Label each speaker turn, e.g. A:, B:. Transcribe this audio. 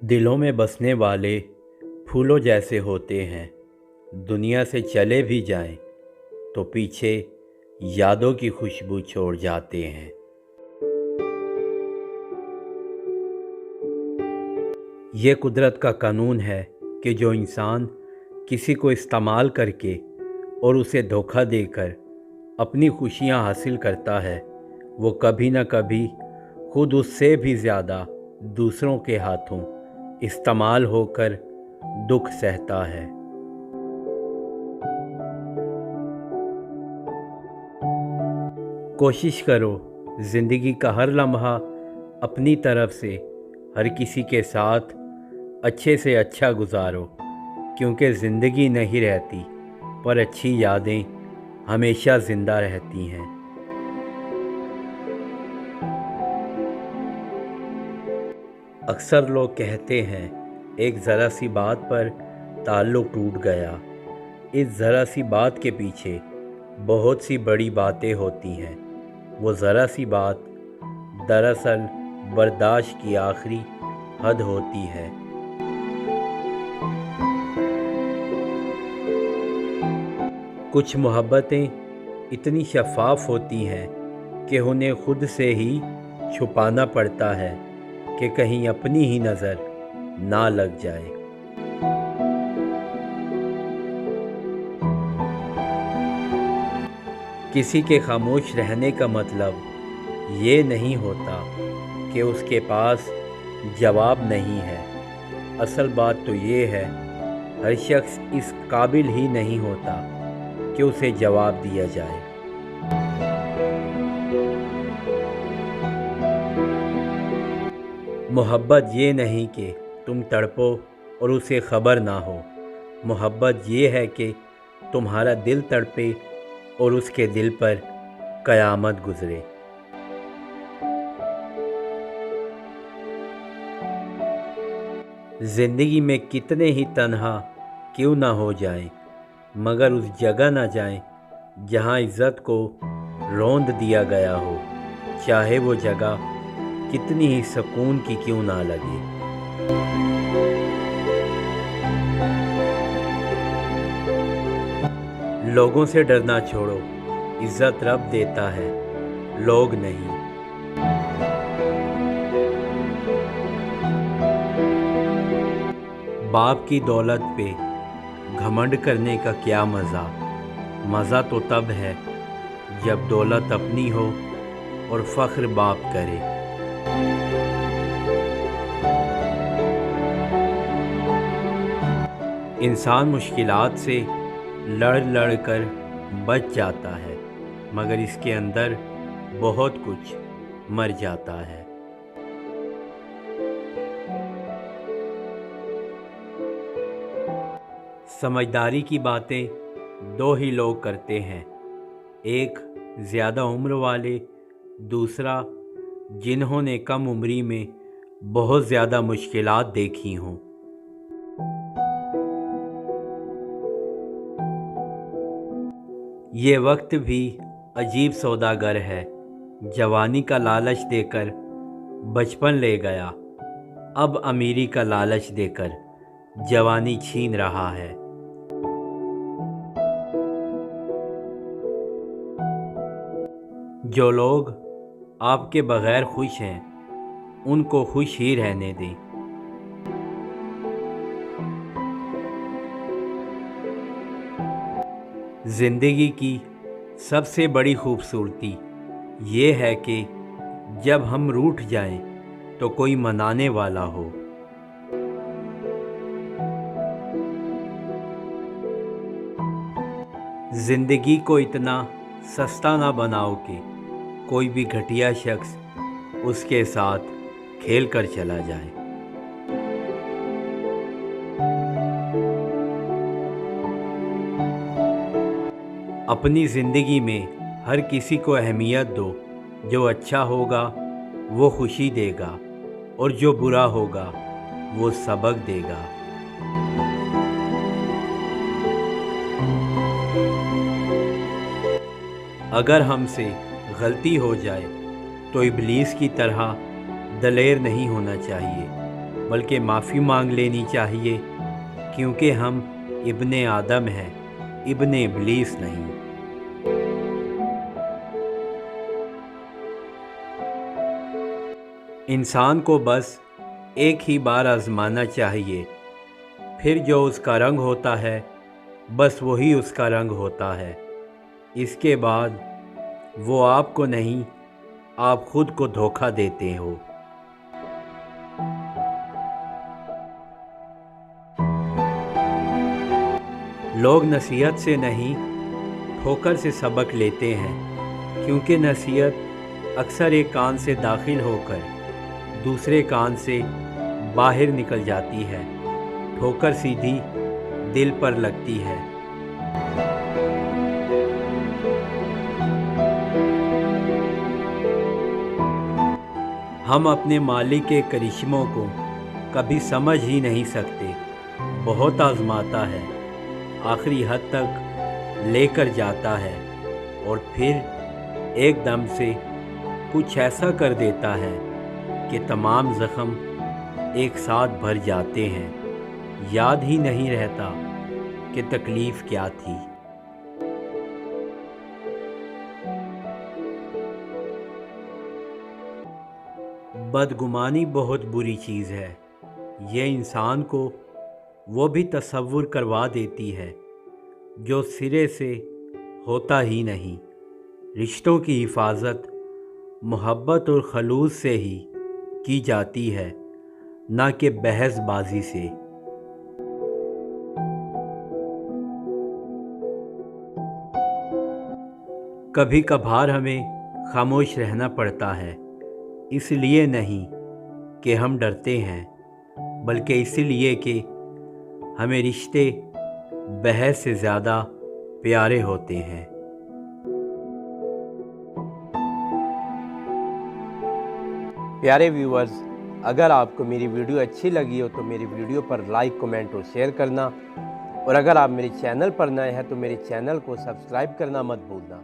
A: दिलों में बसने वाले फूलों जैसे होते हैं। दुनिया से चले भी जाएं तो पीछे यादों की खुशबू छोड़ जाते हैं। ये कुदरत का कानून है कि जो इंसान किसी को इस्तेमाल करके और उसे धोखा देकर अपनी खुशियाँ हासिल करता है, वो कभी न कभी खुद उससे भी ज़्यादा दूसरों के हाथों इस्तेमाल होकर दुख सहता है। कोशिश करो ज़िंदगी का हर लम्हा अपनी तरफ से हर किसी के साथ अच्छे से अच्छा गुजारो, क्योंकि ज़िंदगी नहीं रहती पर अच्छी यादें हमेशा ज़िंदा रहती हैं। अक्सर लोग कहते हैं एक ज़रा सी बात पर ताल्लुक़ टूट गया। इस ज़रा सी बात के पीछे बहुत सी बड़ी बातें होती हैं। वो ज़रा सी बात दरअसल बर्दाश्त की आखिरी हद होती है। कुछ मोहब्बतें इतनी शफ़ाफ़ होती हैं कि उन्हें खुद से ही छुपाना पड़ता है कि कहीं अपनी ही नज़र ना लग जाए। किसी के खामोश रहने का मतलब ये नहीं होता कि उसके पास जवाब नहीं है। असल बात तो ये है, हर शख्स इस काबिल ही नहीं होता कि उसे जवाब दिया जाए। मोहब्बत ये नहीं कि तुम तड़पो और उसे ख़बर ना हो। मोहब्बत ये है कि तुम्हारा दिल तड़पे और उसके दिल पर क़यामत गुज़रे। ज़िंदगी में कितने ही तन्हा क्यों ना हो जाएं, मगर उस जगह ना जाएं जहां इज़्ज़त को रौंद दिया गया हो, चाहे वो जगह कितनी ही सुकून की क्यों ना लगे। लोगों से डरना छोड़ो, इज़्ज़त रब देता है, लोग नहीं। बाप की दौलत पे घमंड करने का क्या मज़ा। मज़ा तो तब है जब दौलत अपनी हो और फ़ख्र बाप करे। इंसान मुश्किलात से लड़ लड़ कर बच जाता है, मगर इसके अंदर बहुत कुछ मर जाता है। समझदारी की बातें दो ही लोग करते हैं, एक ज़्यादा उम्र वाले, दूसरा जिन्होंने कम उम्री में बहुत ज़्यादा मुश्किलात देखी हों। ये वक्त भी अजीब सौदागर है, जवानी का लालच देकर बचपन ले गया, अब अमीरी का लालच देकर जवानी छीन रहा है। जो लोग आपके बगैर खुश हैं, उनको खुश ही रहने दें। ज़िंदगी की सबसे बड़ी खूबसूरती ये है कि जब हम रूठ जाएं तो कोई मनाने वाला हो। ज़िंदगी को इतना सस्ता ना बनाओ कि कोई भी घटिया शख्स उसके साथ खेल कर चला जाए। अपनी ज़िंदगी में हर किसी को अहमियत दो। जो अच्छा होगा वो खुशी देगा और जो बुरा होगा वो सबक देगा। अगर हमसे गलती हो जाए तो इब्लीस की तरह दलेर नहीं होना चाहिए, बल्कि माफ़ी मांग लेनी चाहिए, क्योंकि हम इब्ने आदम हैं, इब्ने इब्लीस नहीं। इंसान को बस एक ही बार आजमाना चाहिए, फिर जो उसका रंग होता है बस वही उसका रंग होता है। इसके बाद वो आपको नहीं, आप खुद को धोखा देते हो। लोग नसीहत से नहीं, ठोकर से सबक लेते हैं, क्योंकि नसीहत अक्सर एक कान से दाखिल होकर दूसरे कान से बाहर निकल जाती है। ठोकर सीधी दिल पर लगती है। हम अपने मालिक के करिश्मों को कभी समझ ही नहीं सकते। बहुत आजमाता है, आखिरी हद तक लेकर जाता है और फिर एकदम से कुछ ऐसा कर देता है कि तमाम ज़ख्म एक साथ भर जाते हैं। याद ही नहीं रहता कि तकलीफ़ क्या थी। बदगुमानी बहुत बुरी चीज़ है। ये इंसान को वो भी तसव्वुर करवा देती है जो सिरे से होता ही नहीं। रिश्तों की हिफाजत मोहब्बत और खलूस से ही की जाती है, ना कि बहसबाजी से। कभी कभार हमें खामोश रहना पड़ता है, इसलिए नहीं कि हम डरते हैं, बल्कि इसलिए कि हमें रिश्ते बहस से ज़्यादा प्यारे होते हैं।
B: प्यारे व्यूअर्स, अगर आपको मेरी वीडियो अच्छी लगी हो तो मेरी वीडियो पर लाइक, कमेंट और शेयर करना, और अगर आप मेरे चैनल पर नए हैं तो मेरे चैनल को सब्सक्राइब करना मत भूलना।